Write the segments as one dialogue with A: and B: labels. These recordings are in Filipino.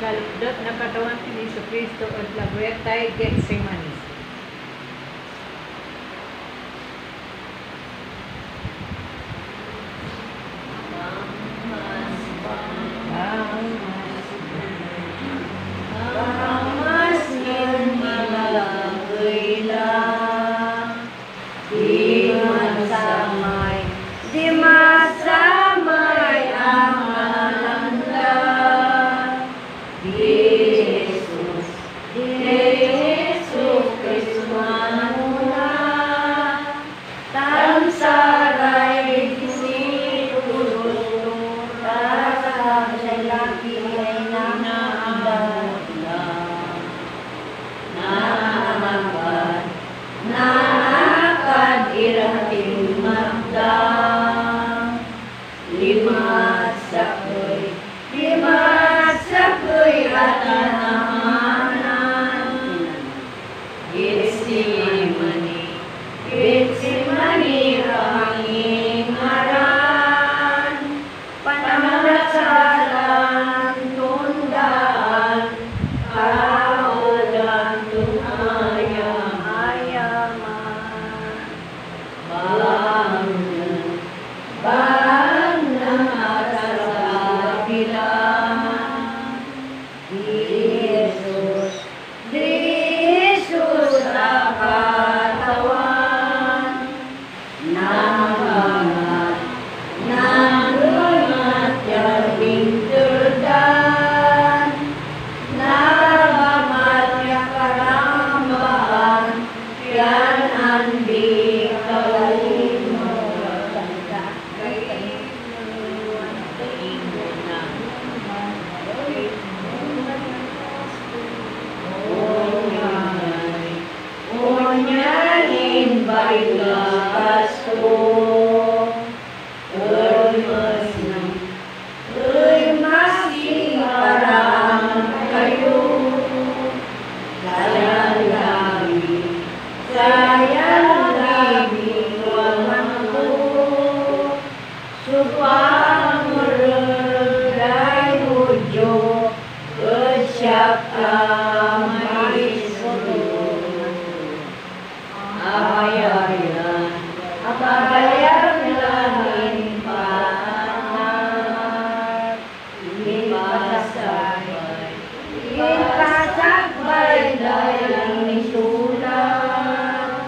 A: kaludot na katawan ni Jesucristo at labuetay Getsemani.
B: Di masamay ang alanda. Jesus Kristo manuna, tamsaray disipulo, tatang lalaki ay nanaabot lang. Naamagad, nakad irating magdang. Limat sakoy at anamanan. Getsemani ang ngaran, panagdasalan tundaan, kaulan ayaman. Bang ng atas bilang. Jesus ang katawan, nangungat yabing turdan, nagamat ya karambaan, yan ang di kalimutan. Onyanin barigas ko, masih parang kayo. Sayang gabi walang ko, supang mereday hudyo, kesyap kamay abayan langit paangat, ipasakbay dahil isulat,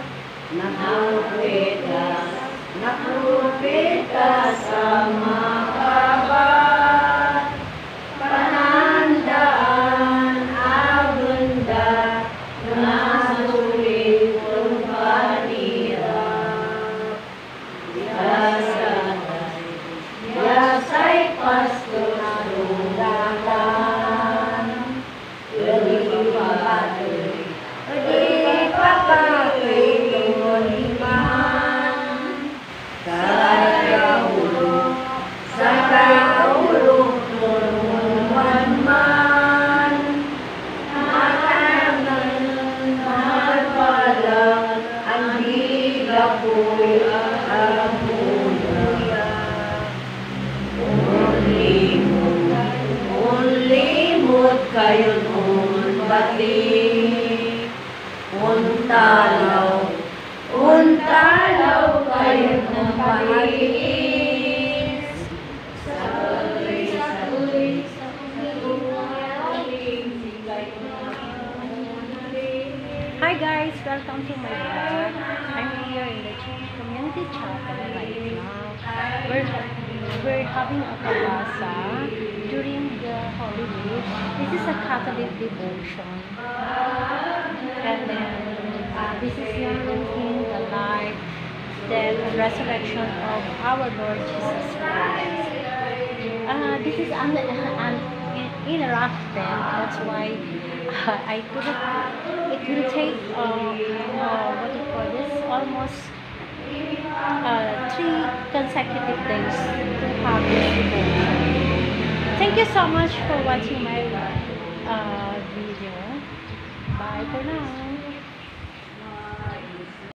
B: nakupita sa makabat, panandaan agenda na sulit kung panirap. Yasay pasto na lulatan, hindi pa kakilingan, sa kaulog tulungan man, mahal palang ang higapoy ang buya. Unlimot kayo nun bati, untalaw kayo ng pais.
C: Hi guys, welcome to my vlog. I'm here in the community chapel right now. We're having a kabasa during the holidays. This is a Catholic devotion. And then this is representing the life, death, and resurrection of our Lord Jesus Christ. This is interactive. That's why I put it. It will take what do you call this? Almost 3 consecutive days to have this devotion. Thank you so much for watching my video. Bye for now.